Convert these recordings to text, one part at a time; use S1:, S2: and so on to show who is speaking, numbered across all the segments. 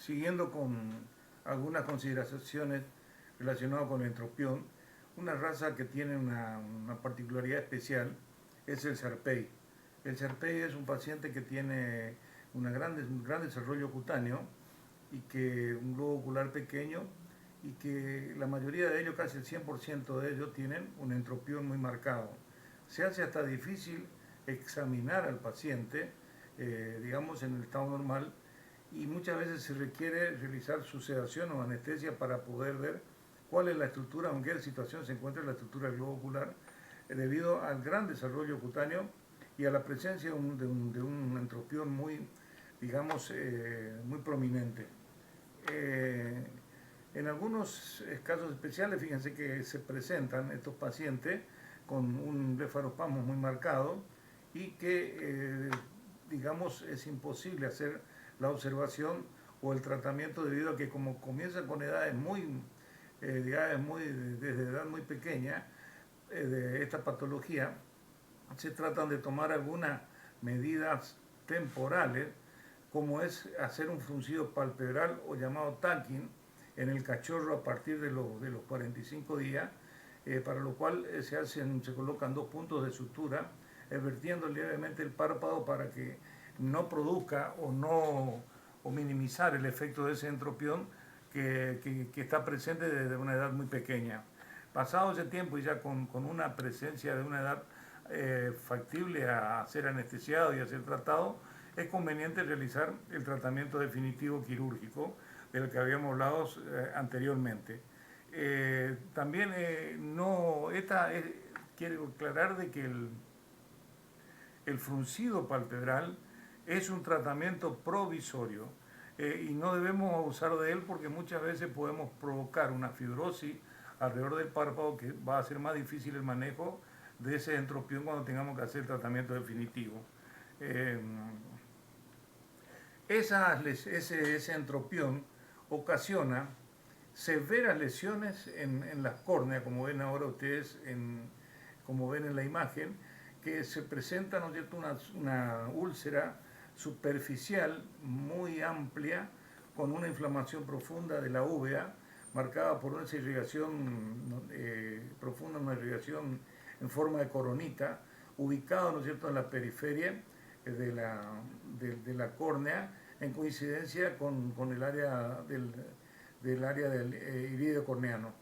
S1: Siguiendo con algunas consideraciones relacionadas con el entropión, una raza que tiene una particularidad especial es el Shar-Pei. El Shar-Pei es un paciente que tiene un gran desarrollo cutáneo y que un globo ocular pequeño y que la mayoría de ellos, casi el 100% de ellos, tienen un entropión muy marcado. Se hace hasta difícil examinar al paciente, digamos, en el estado normal, y muchas veces se requiere realizar su sedación o anestesia para poder ver cuál es la estructura, en qué situación se encuentra la estructura del globo ocular, debido al gran desarrollo cutáneo y a la presencia de un entropión muy, digamos, muy prominente. Eh, en algunos casos especiales, fíjense que se presentan estos pacientes con un blefarospasmo muy marcado y que, digamos, es imposible hacer la observación o el tratamiento debido a que como comienzan con edades desde edad muy pequeña de esta patología, se tratan de tomar algunas medidas temporales, como es hacer un fruncido palpebral o llamado tacking en el cachorro a partir de los 45 días, para lo cual se colocan dos puntos de sutura, vertiendo levemente el párpado para que no produzca o minimizar el efecto de ese entropión que está presente desde una edad muy pequeña. Pasado ese tiempo y ya con una presencia de una edad factible a ser anestesiado y a ser tratado, es conveniente realizar el tratamiento definitivo quirúrgico del que habíamos hablado anteriormente. También quiero aclarar de que el fruncido palpebral es un tratamiento provisorio y no debemos abusar de él porque muchas veces podemos provocar una fibrosis alrededor del párpado que va a hacer más difícil el manejo de ese entropión cuando tengamos que hacer el tratamiento definitivo. Eh, ese entropión ocasiona severas lesiones en las córneas, como ven ahora ustedes, como ven en la imagen, que se presenta, ¿no es cierto?, una úlcera superficial muy amplia con una inflamación profunda de la uvea, marcada por una irrigación profunda, una irrigación en forma de coronita, ubicado, ¿no es cierto?, en la periferia de la córnea, en coincidencia con el área del iridio corneano.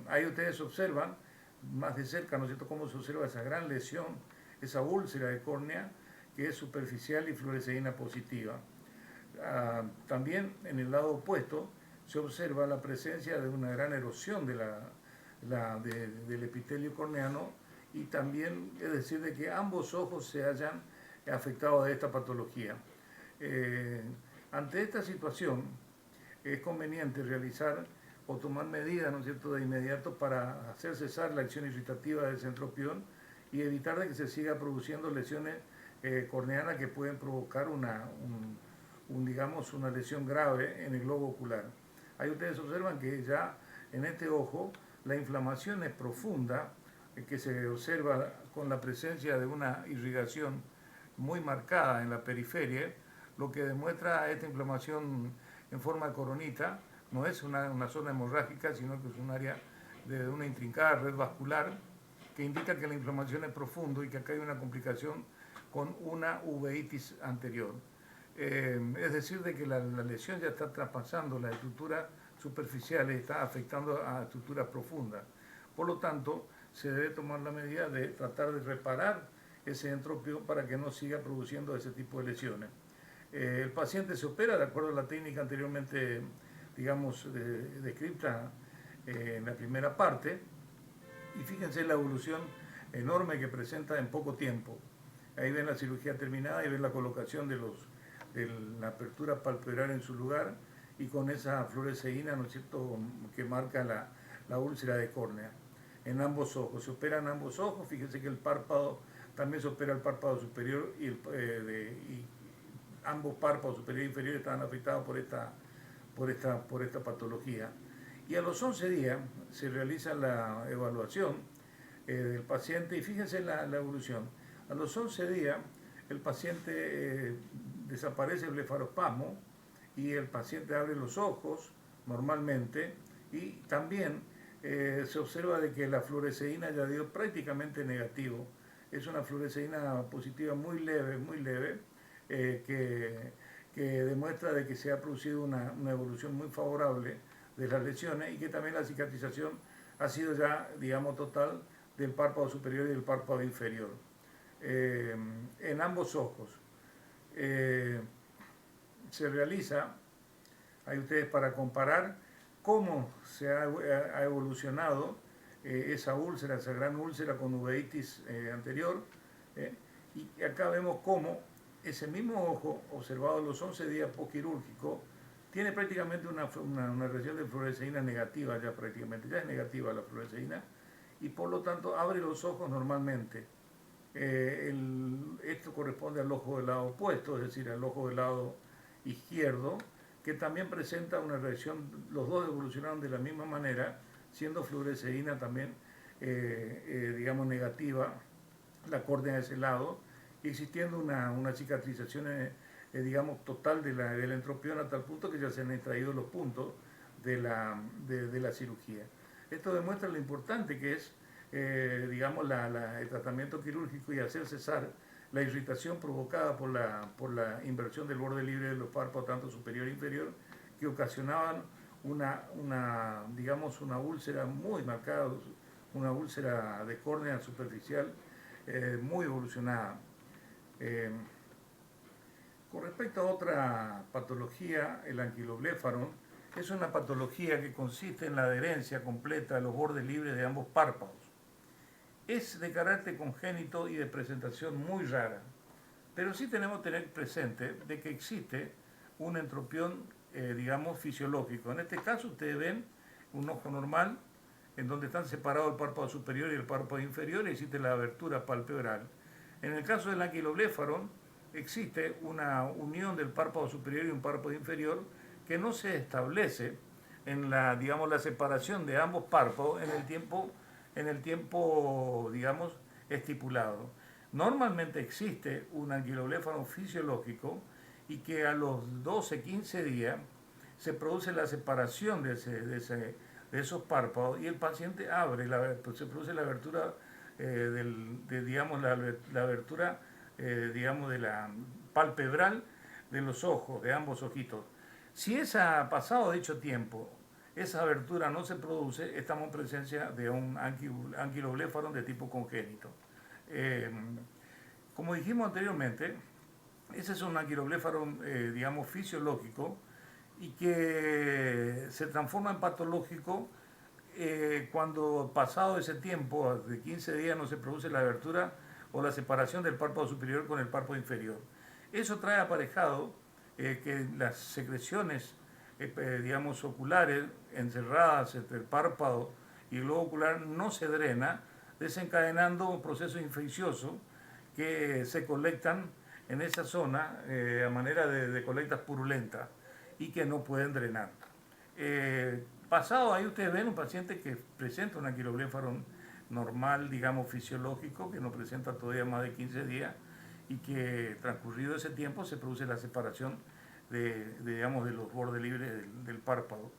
S1: Ahí ustedes observan más de cerca, ¿no es cierto?, cómo se observa esa gran lesión, esa úlcera de córnea que es superficial y fluoresceína positiva. También en el lado opuesto se observa la presencia de una gran erosión del epitelio corneano y también es decir de que ambos ojos se hayan afectado de esta patología. Ante esta situación es conveniente realizar o tomar medidas, ¿no es cierto?, de inmediato para hacer cesar la acción irritativa del centropión y evitar de que se siga produciendo lesiones corneanas que pueden provocar digamos, una lesión grave en el globo ocular. Ahí ustedes observan que ya en este ojo la inflamación es profunda, que se observa con la presencia de una irrigación muy marcada en la periferia, lo que demuestra esta inflamación en forma de coronita. No es una zona hemorrágica, sino que es un área de una intrincada red vascular que indica que la inflamación es profunda y que acá hay una complicación con una uveitis anterior. Es decir, de que la lesión ya está traspasando las estructuras superficiales y está afectando a estructuras profundas. Por lo tanto, se debe tomar la medida de tratar de reparar ese entropión para que no siga produciendo ese tipo de lesiones. El paciente se opera de acuerdo a la técnica anteriormente, digamos, descrita en la primera parte, y fíjense la evolución enorme que presenta en poco tiempo. Ahí ven la cirugía terminada y ven la colocación de la apertura palpebral en su lugar y con esa fluoresceína, ¿no es cierto?, que marca la úlcera de córnea en ambos ojos. Se operan ambos ojos, fíjense que el párpado, también se opera el párpado superior y ambos párpados superior e inferior estaban afectados por esta patología. Y a los 11 días se realiza la evaluación del paciente y fíjense la evolución. A los 11 días el paciente desaparece el blefarospasmo y el paciente abre los ojos normalmente y también se observa de que la fluoresceína ya dio prácticamente negativo. Es una fluoresceína positiva muy leve, que demuestra de que se ha producido una evolución muy favorable de las lesiones y que también la cicatrización ha sido ya, digamos, total del párpado superior y del párpado inferior. En ambos ojos. Se realiza, hay ustedes para comparar cómo se ha evolucionado esa úlcera, esa gran úlcera con uveitis anterior, y acá vemos cómo ese mismo ojo, observado en los 11 días postquirúrgico, tiene prácticamente una reacción de fluoresceína negativa, ya prácticamente, ya es negativa la fluoresceína, y por lo tanto abre los ojos normalmente. Esto corresponde al ojo del lado opuesto, es decir, al ojo del lado izquierdo, que también presenta una reacción, los dos evolucionaron de la misma manera, siendo fluoresceína también, digamos, negativa, la córnea de ese lado, y existiendo una cicatrización, digamos, total de del entropión a tal punto que ya se han extraído los puntos de la cirugía. Esto demuestra lo importante que es, digamos, el tratamiento quirúrgico y hacer cesar la irritación provocada por la inversión del borde libre de los párpados, tanto superior e inferior, que ocasionaban digamos, una úlcera muy marcada, una úlcera de córnea superficial muy evolucionada. Con respecto a otra patología, el anquilobléfaro es una patología que consiste en la adherencia completa de los bordes libres de ambos párpados. Es de carácter congénito y de presentación muy rara, pero sí tenemos que tener presente de que existe un entropión, digamos, fisiológico. En este caso ustedes ven un ojo normal en donde están separados el párpado superior y el párpado inferior y existe la abertura palpebral. En el caso del anquilobléfaro existe una unión del párpado superior y un párpado inferior que no se establece en digamos, la separación de ambos párpados en el tiempo, digamos, estipulado. Normalmente existe un anquilobléfaro fisiológico y que a los 12-15 días se produce la separación de esos párpados y el paciente abre, se produce la abertura, digamos, la abertura, digamos, de la palpebral de los ojos, de ambos ojitos. Si pasado dicho tiempo, esa abertura no se produce, estamos en presencia de un anquilobléfaro de tipo congénito. Como dijimos anteriormente, ese es un anquilobléfaro, digamos, fisiológico y que se transforma en patológico cuando pasado ese tiempo, de 15 días, no se produce la abertura o la separación del párpado superior con el párpado inferior. Eso trae aparejado que las secreciones, digamos, oculares encerradas entre el párpado y el globo ocular no se drena, desencadenando un proceso infeccioso que se colectan en esa zona a manera de colectas purulentas y que no pueden drenar. Pasado ahí ustedes ven un paciente que presenta un anquilobléfaro normal, digamos, fisiológico, que no presenta todavía más de 15 días y que transcurrido ese tiempo se produce la separación digamos, de los bordes libres del párpado,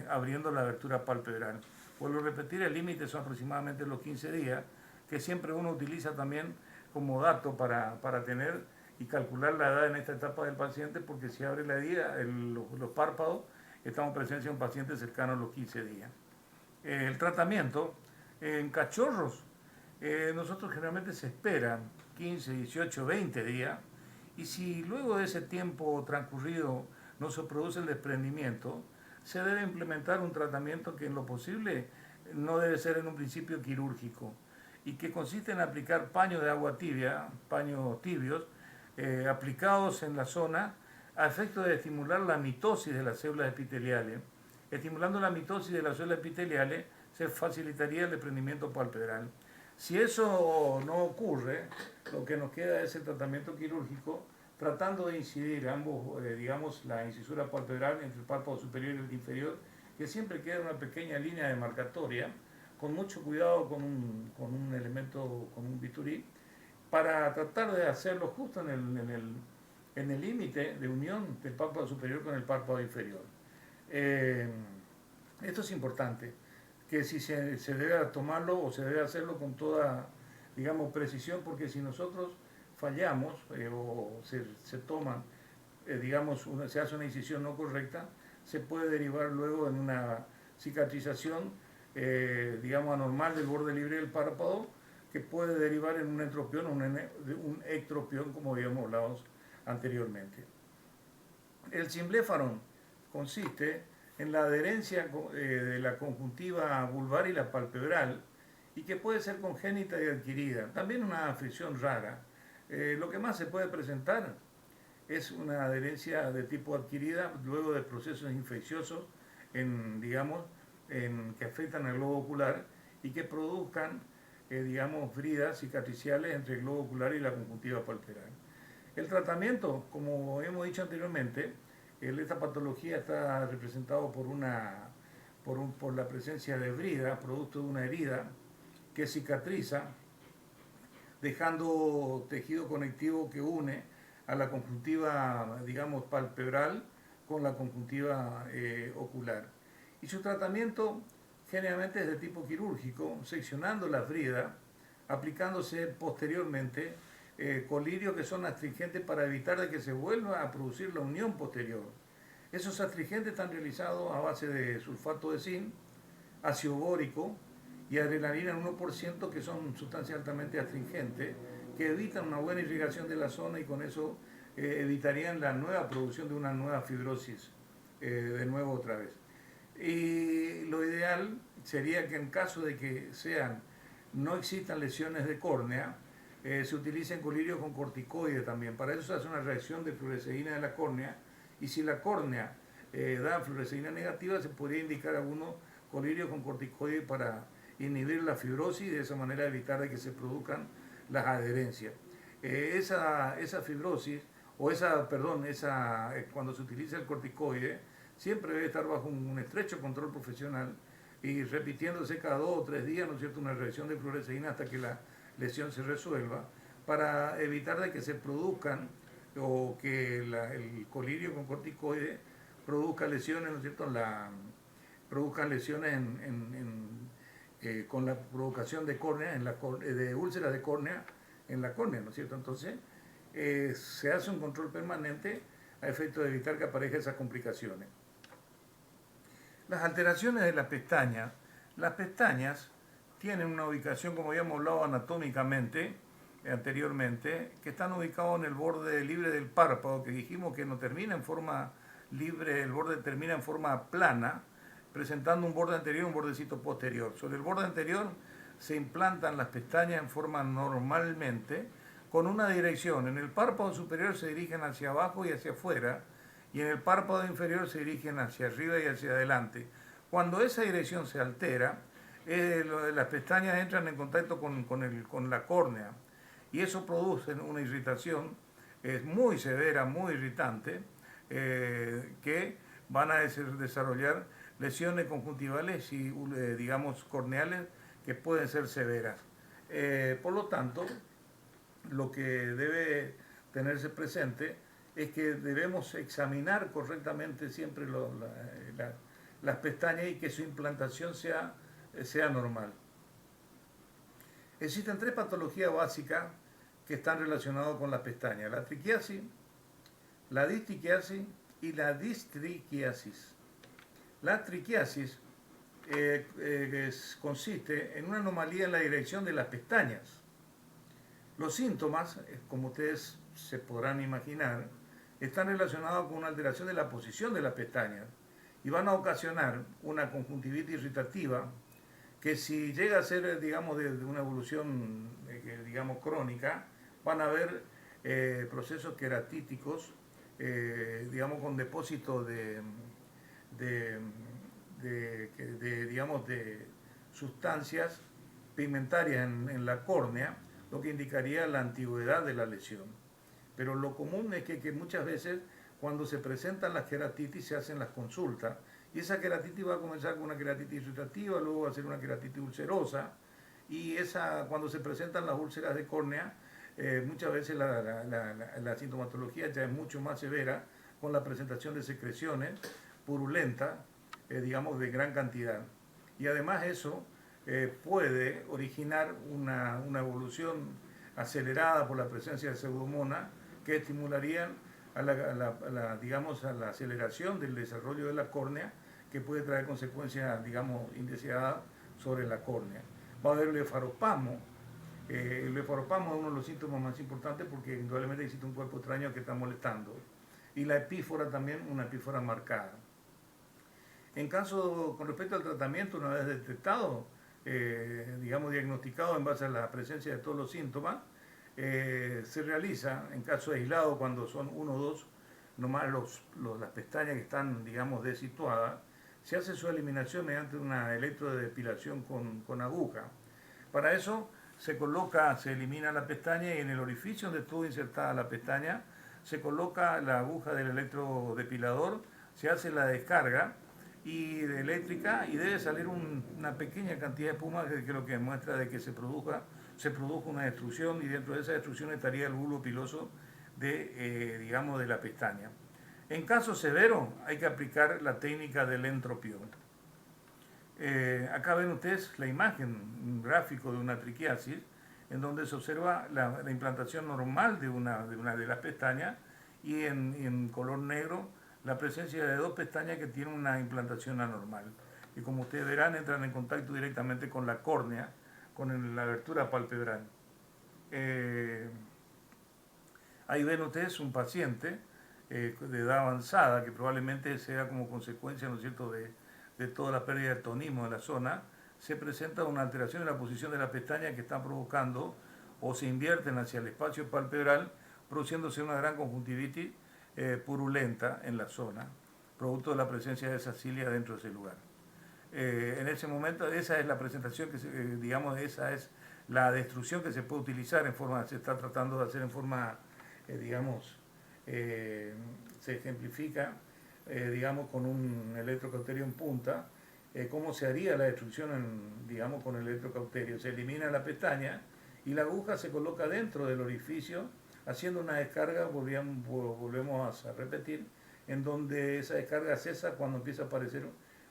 S1: abriendo la abertura palpebral. Vuelvo a repetir, el límite son aproximadamente los 15 días, que siempre uno utiliza también como dato para tener y calcular la edad en esta etapa del paciente, porque si abre la herida, los párpados, estamos en presencia de un paciente cercano a los 15 días. El tratamiento en cachorros, nosotros generalmente se esperan 15, 18, 20 días, y si luego de ese tiempo transcurrido no se produce el desprendimiento, se debe implementar un tratamiento que en lo posible no debe ser en un principio quirúrgico y que consiste en aplicar paños de agua tibia, paños tibios, aplicados en la zona a efecto de estimular la mitosis de las células epiteliales. Estimulando la mitosis de las células epiteliales se facilitaría el desprendimiento palpebral. Si eso no ocurre, lo que nos queda es el tratamiento quirúrgico, tratando de incidir ambos, digamos, la incisura palpebral entre el párpado superior y el inferior, que siempre queda una pequeña línea demarcatoria, con mucho cuidado con un elemento, con un bisturí, para tratar de hacerlo justo en el límite de unión del párpado superior con el párpado inferior. Eh, Esto es importante, que si se debe tomarlo o se debe hacerlo con toda, digamos, precisión, porque si nosotros fallamos o se toman, digamos, se hace una incisión no correcta, se puede derivar luego en una cicatrización, digamos, anormal del borde libre del párpado, que puede derivar en un entropión o un ectropión, como habíamos hablado anteriormente. El cimbléfaron consiste en la adherencia de la conjuntiva vulvar y la palpebral y que puede ser congénita y adquirida. También una afección rara. Lo que más se puede presentar es una adherencia de tipo adquirida luego de procesos infecciosos digamos, que afectan al globo ocular y que produzcan, digamos, bridas cicatriciales entre el globo ocular y la conjuntiva palpebral. El tratamiento, como hemos dicho anteriormente, esta patología está representado por la presencia de brida, producto de una herida que cicatriza, dejando tejido conectivo que une a la conjuntiva, digamos, palpebral con la conjuntiva ocular. Y su tratamiento generalmente es de tipo quirúrgico, seccionando la brida, aplicándose posteriormente colirios que son astringentes para evitar de que se vuelva a producir la unión posterior. Esos astringentes están realizados a base de sulfato de zinc, ácido bórico y adrenalina en 1%, que son sustancias altamente astringentes que evitan una buena irrigación de la zona y con eso evitarían la nueva producción de una nueva fibrosis, de nuevo otra vez. Y lo ideal sería que en caso de que no existan lesiones de córnea, se utilicen colirios con corticoides también. Para eso se hace una reacción de fluoresceína de la córnea y si la córnea da fluoresceína negativa, se podría indicar algunos colirios con corticoides para inhibir la fibrosis y de esa manera evitar de que se produzcan las adherencias. Esa fibrosis, cuando se utiliza el corticoide, siempre debe estar bajo un estrecho control profesional y repitiéndose cada 2 o 3 días, ¿no es cierto?, una reacción de fluoresceína hasta que la lesión se resuelva, para evitar de que se produzcan o que el colirio con corticoide produzca lesiones, ¿no es cierto?, produzcan lesiones con la provocación de córnea, de úlceras de córnea en la córnea, ¿no es cierto? Entonces, se hace un control permanente a efecto de evitar que aparezcan esas complicaciones. Las alteraciones de las pestañas. Las pestañas tienen una ubicación, como habíamos hablado anatómicamente anteriormente, que están ubicados en el borde libre del párpado, que dijimos que no termina en forma libre, el borde termina en forma plana, presentando un borde anterior y un bordecito posterior. Sobre el borde anterior se implantan las pestañas en forma normalmente, con una dirección. En el párpado superior se dirigen hacia abajo y hacia afuera, y en el párpado inferior se dirigen hacia arriba y hacia adelante. Cuando esa dirección se altera, las pestañas entran en contacto con la córnea y eso produce una irritación muy severa, muy irritante, que van a desarrollar lesiones conjuntivales y, digamos, corneales que pueden ser severas. Por lo tanto, lo que debe tenerse presente es que debemos examinar correctamente siempre las pestañas y que su implantación sea normal. Existen 3 patologías básicas que están relacionadas con las pestañas: la triquiasis, la distiquiasis y la distriquiasis. La triquiasis consiste en una anomalía en la dirección de las pestañas. Los síntomas, como ustedes se podrán imaginar, están relacionados con una alteración de la posición de las pestañas y van a ocasionar una conjuntivitis irritativa que, si llega a ser, digamos, de una evolución, digamos, crónica, van a haber procesos queratíticos, digamos, con depósito digamos, de sustancias pigmentarias en la córnea, lo que indicaría la antigüedad de la lesión. Pero lo común es que muchas veces cuando se presentan las queratitis se hacen las consultas y esa queratitis va a comenzar con una queratitis irritativa, luego va a ser una queratitis ulcerosa y cuando se presentan las úlceras de córnea muchas veces la sintomatología ya es mucho más severa con la presentación de secreciones purulentas, digamos, de gran cantidad. Y además eso puede originar una evolución acelerada por la presencia de pseudomonas que estimularían digamos, a la aceleración del desarrollo de la córnea, que puede traer consecuencias, digamos, indeseadas sobre la córnea. Va a haber blefaropasmo. El blefaropasmo es uno de los síntomas más importantes porque indudablemente existe un cuerpo extraño que está molestando. Y la epífora también, una epífora marcada. En caso, con respecto al tratamiento, una vez detectado, digamos, diagnosticado en base a la presencia de todos los síntomas, se realiza, en caso aislado, cuando son uno o dos, nomás las pestañas que están, digamos, desituadas, se hace su eliminación mediante una electrodepilación con aguja. Para eso se elimina la pestaña y en el orificio donde estuvo insertada la pestaña se coloca la aguja del electrodepilador, se hace la descarga eléctrica y debe salir una pequeña cantidad de espuma que es lo que muestra de que se produjo una destrucción y dentro de esa destrucción estaría el bulbo piloso digamos, de la pestaña. En caso severo hay que aplicar la técnica del entropión. Acá ven ustedes la imagen, un gráfico de una triquiasis, en donde se observa la implantación normal de una de las pestañas y en color negro la presencia de dos pestañas que tienen una implantación anormal. Y como ustedes verán, entran en contacto directamente con la córnea, con la abertura palpebral. Ahí ven ustedes un paciente de edad avanzada que probablemente sea como consecuencia, ¿no es cierto?, de toda la pérdida de tonismo en la zona. Se presenta una alteración en la posición de la pestaña que está provocando o se invierten hacia el espacio palpebral, produciéndose una gran conjuntivitis purulenta en la zona, producto de la presencia de esa cilia dentro de ese lugar. En ese momento, esa es la presentación digamos, esa es la destrucción que se puede utilizar se está tratando de hacer en forma, digamos, se ejemplifica, digamos, con un electrocauterio en punta, cómo se haría la destrucción, digamos, con el electrocauterio. Se elimina la pestaña y la aguja se coloca dentro del orificio, haciendo una descarga, volvemos a repetir, en donde esa descarga cesa cuando empieza a aparecer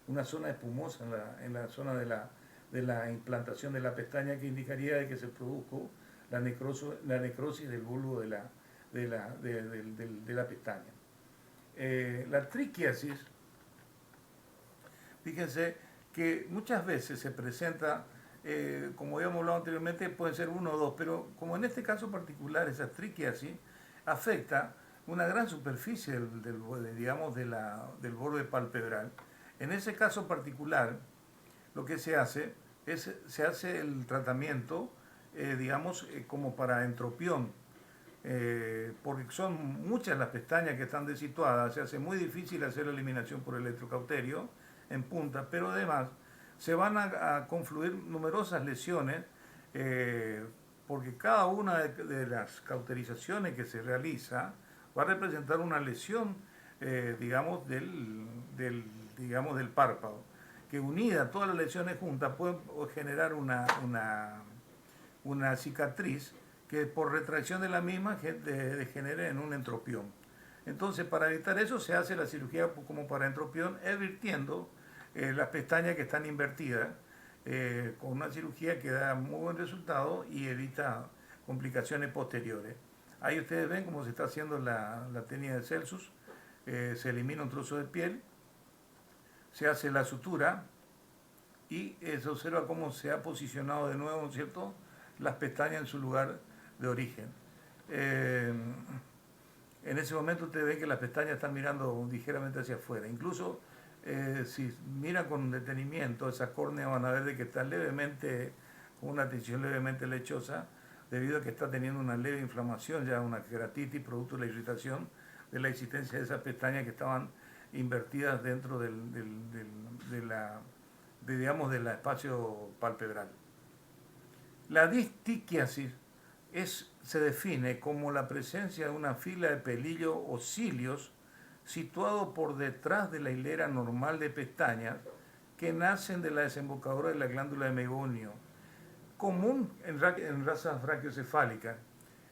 S1: una zona espumosa en la zona de la implantación de la pestaña, que indicaría de que se produjo la necrosis del bulbo de la pestaña. La triquiasis, fíjense que muchas veces se presenta, como habíamos hablado anteriormente, pueden ser uno o dos, pero como en este caso particular, esa triquiasis afecta una gran superficie digamos, del borde palpebral. En ese caso particular, lo que se hace es el tratamiento, digamos, como para entropión, porque son muchas las pestañas que están desituadas, se hace muy difícil hacer la eliminación por electrocauterio en punta, pero además se van a confluir numerosas lesiones, porque cada una de las cauterizaciones que se realiza va a representar una lesión, digamos, digamos, del párpado, que unida todas las lesiones juntas pueden generar una cicatriz que por retracción de la misma degenere en un entropión. Entonces, para evitar eso se hace la cirugía como para entropión, advirtiendo las pestañas que están invertidas, con una cirugía que da muy buen resultado y evita complicaciones posteriores. Ahí ustedes ven cómo se está haciendo la técnica de Celsus. Se elimina un trozo de piel, se hace la sutura y se observa cómo se ha posicionado de nuevo, ¿no es cierto?, las pestañas en su lugar de origen. En ese momento ustedes ven que las pestañas están mirando ligeramente hacia afuera. Incluso si miran con detenimiento esa córnea, van a ver de que está levemente, con una tensión levemente lechosa, debido a que está teniendo una leve inflamación, ya una queratitis, producto de la irritación de la existencia de esas pestañas que estaban invertidas dentro digamos, del espacio palpebral. La distiquiasis se define como la presencia de una fila de pelillos o cilios situado por detrás de la hilera normal de pestañas que nacen de la desembocadura de la glándula de Megonio, común en razas brachiocefálicas.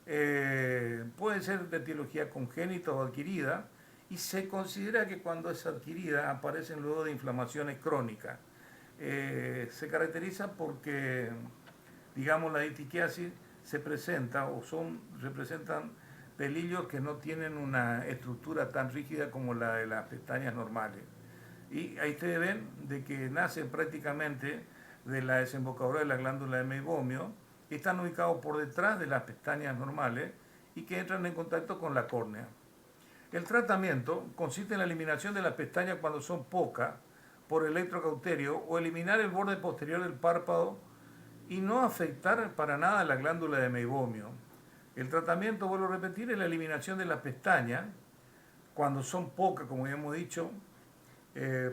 S1: puede ser de etiología congénita o adquirida, y se considera que cuando es adquirida aparecen luego de inflamaciones crónicas. Se caracteriza porque, digamos, la itiquiasis se presenta representan pelillos que no tienen una estructura tan rígida como la de las pestañas normales. Y ahí ustedes ven de que nacen prácticamente de la desembocadura de la glándula de meibomio, y están ubicados por detrás de las pestañas normales y que entran en contacto con la córnea. El tratamiento consiste en la eliminación de las pestañas cuando son pocas por electrocauterio o eliminar el borde posterior del párpado y no afectar para nada la glándula de meibomio. El tratamiento, vuelvo a repetir, es la eliminación de las pestañas cuando son pocas, como ya hemos dicho,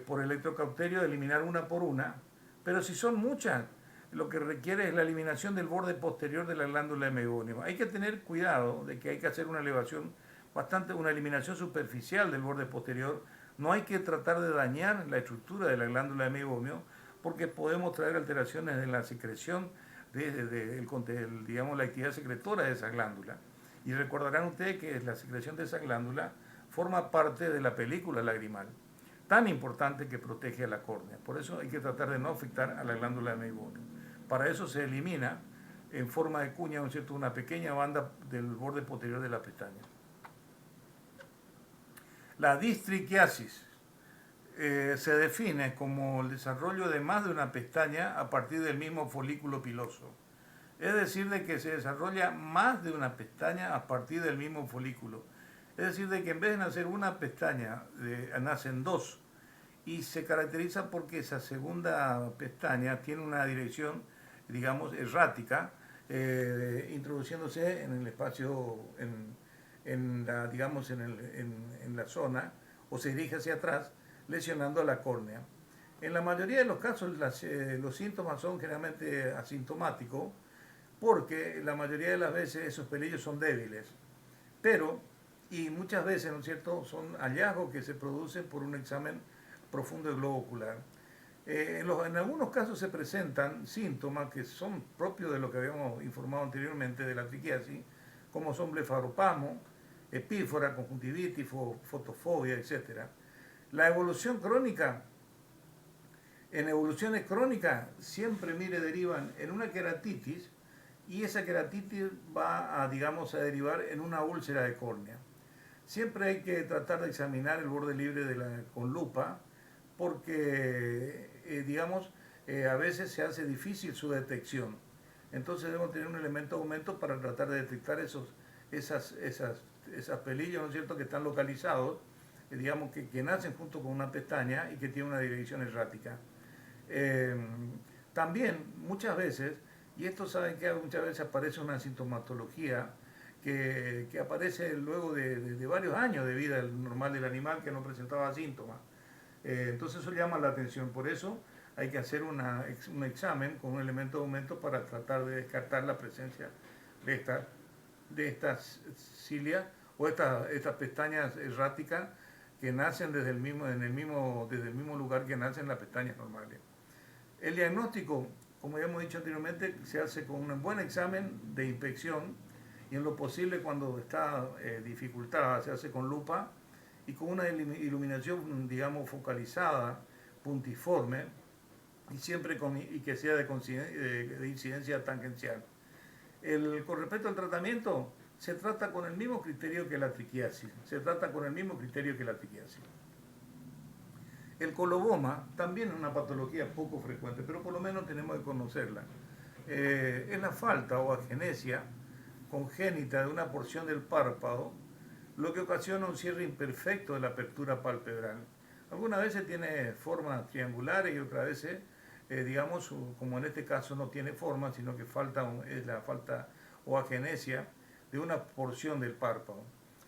S1: por electrocauterio, de eliminar una por una, pero si son muchas, lo que requiere es la eliminación del borde posterior de la glándula de meibomio. Hay que tener cuidado de que hay que hacer una una eliminación superficial del borde posterior. No hay que tratar de dañar la estructura de la glándula de meibomio, porque podemos traer alteraciones en la secreción digamos, la actividad secretora de esa glándula. Y recordarán ustedes que la secreción de esa glándula forma parte de la película lagrimal, tan importante que protege a la córnea. Por eso hay que tratar de no afectar a la glándula de meibomio. Para eso se elimina en forma de cuña, ¿no es cierto?, una pequeña banda del borde posterior de la pestaña. La distriquiasis se define como el desarrollo de más de una pestaña a partir del mismo folículo piloso. Es decir, de que se desarrolla más de una pestaña a partir del mismo folículo. Es decir, de que en vez de nacer una pestaña, nacen dos. Y se caracteriza porque esa segunda pestaña tiene una dirección, digamos, errática, introduciéndose en el espacio, digamos, en la zona, o se dirige hacia atrás, lesionando a la córnea. En la mayoría de los casos los síntomas son generalmente asintomáticos, porque la mayoría de las veces esos pelillos son débiles, pero, y muchas veces, ¿no es cierto?, son hallazgos que se producen por un examen profundo del globo ocular. En algunos casos se presentan síntomas que son propios de lo que habíamos informado anteriormente de la triquiasis, como son blefaropamo, epífora, conjuntivitis, fotofobia, etc. La evolución crónica, en evoluciones crónicas siempre, mire, derivan en una queratitis, y esa queratitis va a, digamos, a derivar en una úlcera de córnea. Siempre hay que tratar de examinar el borde libre con lupa, porque, digamos, a veces se hace difícil su detección. Entonces debemos tener un elemento de aumento para tratar de detectar esas pelillos, ¿no es cierto?, que están localizados, digamos, que nacen junto con una pestaña y que tienen una dirección errática. También, muchas veces, y esto saben que muchas veces aparece una sintomatología que aparece luego de varios años de vida normal del animal que no presentaba síntomas. Entonces eso llama la atención. Por eso hay que hacer un examen con un elemento de aumento para tratar de descartar la presencia de estas cilias o estas pestañas erráticas que nacen desde el mismo lugar que nacen las pestañas normales. El diagnóstico, como ya hemos dicho anteriormente, se hace con un buen examen de inspección, y en lo posible, cuando está dificultada, se hace con lupa y con una iluminación, digamos, focalizada, puntiforme, y siempre y que sea de incidencia tangencial. Con respecto al tratamiento, se trata con el mismo criterio que la triquiasis. El coloboma también es una patología poco frecuente, pero por lo menos tenemos que conocerla. Es la falta o agenesia congénita de una porción del párpado, lo que ocasiona un cierre imperfecto de la apertura palpebral. Algunas veces tiene formas triangulares y otras veces, digamos, como en este caso no tiene forma, sino que es la falta o agenesia de una porción del párpado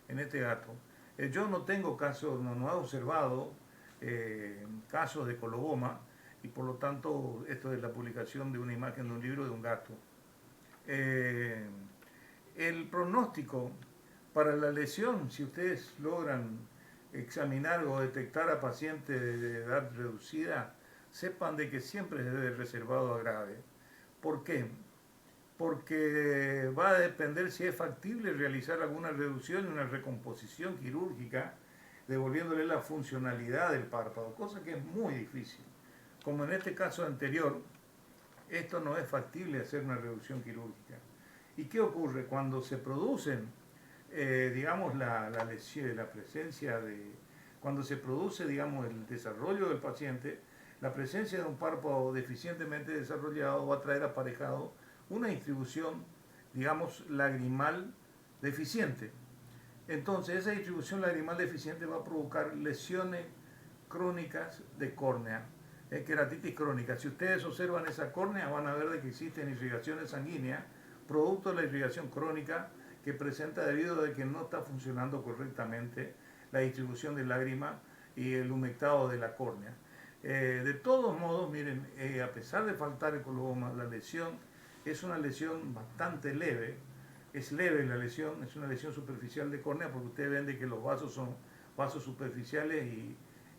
S1: en este gato. Yo no tengo casos, no he observado casos de coloboma, y por lo tanto esto es la publicación de una imagen de un libro de un gato. El pronóstico para la lesión, si ustedes logran examinar o detectar a pacientes de edad reducida, sepan de que siempre se debe reservado a grave. ¿Por qué? porque va a depender si es factible realizar alguna reducción y una recomposición quirúrgica, devolviéndole la funcionalidad del párpado, cosa que es muy difícil. Como en este caso anterior, esto no es factible hacer una reducción quirúrgica. ¿Y qué ocurre? Cuando se producen, digamos, la lesión, la presencia de, cuando se produce, digamos, el desarrollo del paciente, la presencia de un párpado deficientemente desarrollado va a traer aparejado una distribución, digamos, lagrimal deficiente. Entonces, esa distribución lagrimal deficiente va a provocar lesiones crónicas de córnea, queratitis crónica. Si ustedes observan esa córnea, van a ver de que existen irrigaciones sanguíneas, producto de la irrigación crónica que presenta debido a que no está funcionando correctamente la distribución de lágrima y el humectado de la córnea. De todos modos, miren, a pesar de faltar el coloboma, la lesión es una lesión bastante leve. Es leve la lesión, es una lesión superficial de córnea porque ustedes ven de que los vasos son vasos superficiales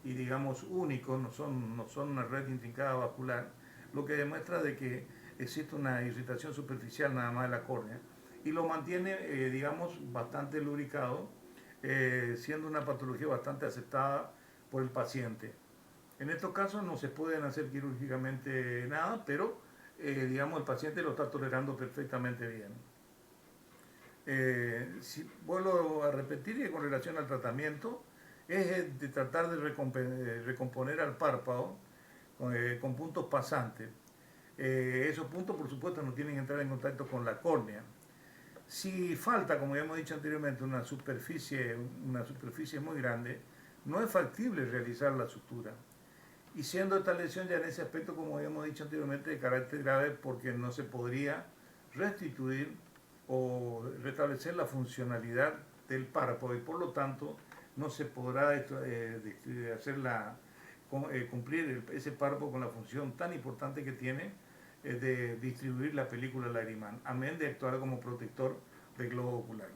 S1: y digamos únicos, no son una red intrincada vascular, lo que demuestra de que existe una irritación superficial nada más de la córnea y lo mantiene, digamos, bastante lubricado, siendo una patología bastante aceptada por el paciente. En estos casos no se pueden hacer quirúrgicamente nada, pero digamos el paciente lo está tolerando perfectamente bien. Si vuelvo a repetir que con relación al tratamiento es de tratar de recomponer al párpado con puntos pasantes. Esos puntos por supuesto no tienen que entrar en contacto con la córnea. Si falta, como ya hemos dicho anteriormente, una superficie muy grande, no es factible realizar la sutura. Y siendo esta lesión ya en ese aspecto, como habíamos dicho anteriormente, de carácter grave porque no se podría restituir o restablecer la funcionalidad del párpado y por lo tanto no se podrá cumplir ese párpado con la función tan importante que tiene de distribuir la película lagrimal, amén de actuar como protector del globo ocular.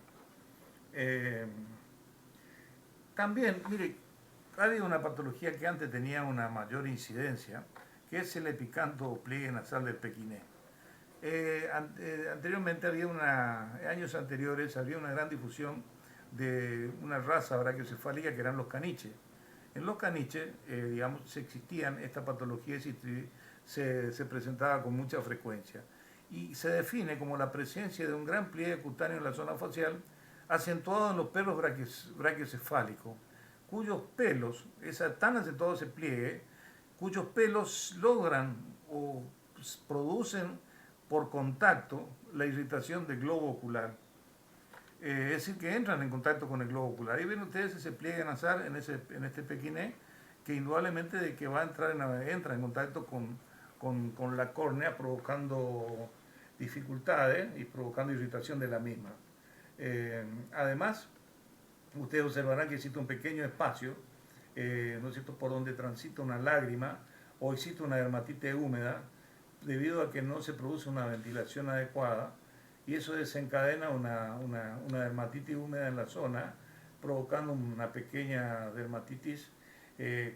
S1: También, mire, ha habido una patología que antes tenía una mayor incidencia, que es el epicanto o pliegue nasal del pequiné. Anteriormente años anteriores había una gran difusión de una raza brachiocefálica que eran los caniches. En los caniches, digamos, existían esta patología y se presentaba con mucha frecuencia. Y se define como la presencia de un gran pliegue cutáneo en la zona facial, acentuado en los pelos brachiocefálicos, cuyos pelos, tan acentuado ese pliegue, cuyos pelos logran o producen por contacto la irritación del globo ocular. Es decir, que entran en contacto con el globo ocular. Ahí ven ustedes ese pliegue nasal en este pequiné, que indudablemente de que va a entra en contacto con la córnea, provocando dificultades y provocando irritación de la misma. Además, ustedes observarán que existe un pequeño espacio, ¿no es cierto?, por donde transita una lágrima o existe una dermatitis húmeda, debido a que no se produce una ventilación adecuada y eso desencadena una dermatitis húmeda en la zona, provocando una pequeña dermatitis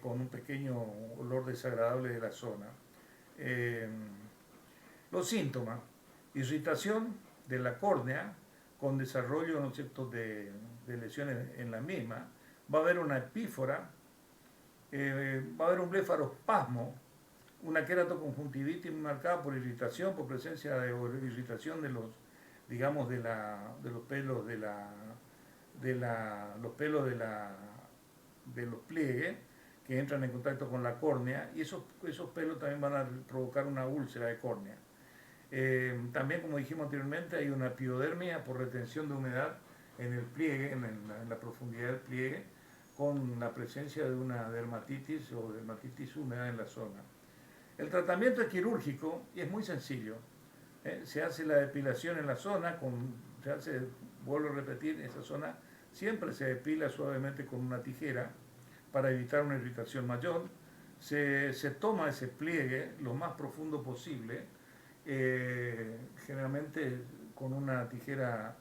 S1: con un pequeño olor desagradable de la zona. Los síntomas: irritación de la córnea con desarrollo, ¿no es cierto?, de lesiones en la misma, va a haber una epífora, va a haber un blefarospasmo, una queratoconjuntivitis marcada por irritación, por presencia de irritación de los, digamos, de los pelos de los pliegues que entran en contacto con la córnea, y esos pelos también van a provocar una úlcera de córnea. También, como dijimos anteriormente, hay una piodermia por retención de humedad en el pliegue, en la profundidad del pliegue, con la presencia de una dermatitis o dermatitis húmeda en la zona. El tratamiento es quirúrgico y es muy sencillo. Se hace la depilación en la zona, vuelvo a repetir, esa zona siempre se depila suavemente con una tijera para evitar una irritación mayor. Se toma ese pliegue lo más profundo posible, generalmente con una tijera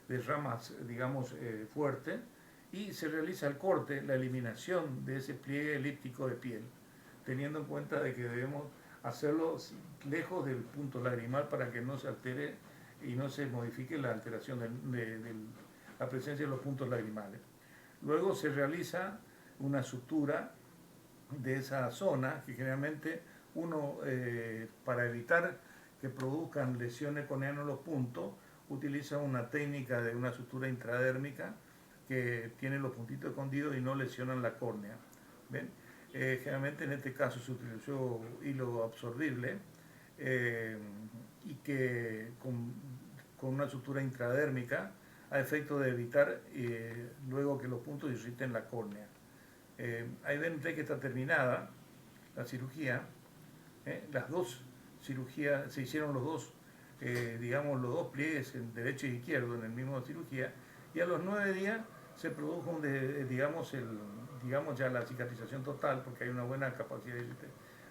S1: de ramas, digamos, fuerte, y se realiza el corte, la eliminación de ese pliegue elíptico de piel, teniendo en cuenta de que debemos hacerlo lejos del punto lagrimal para que no se altere y no se modifique la alteración de la presencia de los puntos lagrimales. Luego se realiza una sutura de esa zona, que generalmente uno, para evitar que produzcan lesiones coneanas en los puntos, utiliza una técnica de una sutura intradérmica que tiene los puntitos escondidos y no lesionan la córnea. ¿Ven? Generalmente en este caso se utilizó hilo absorbible y que con una sutura intradérmica a efecto de evitar luego que los puntos irriten la córnea. Ahí ven ustedes que está terminada la cirugía. Las dos cirugías, se hicieron los dos, digamos, los dos pliegues, en derecho y izquierdo, en el mismo cirugía, y a los 9 días se produjo, digamos, ya la cicatrización total, porque hay una buena capacidad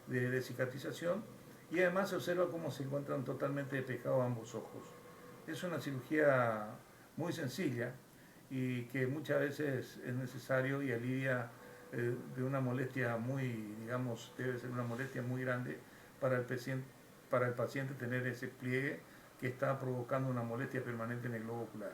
S1: de cicatrización, y además se observa cómo se encuentran totalmente despejados ambos ojos. Es una cirugía muy sencilla y que muchas veces es necesario y alivia de una molestia muy, digamos, debe ser una molestia muy grande para el paciente tener ese pliegue que está provocando una molestia permanente en el globo ocular.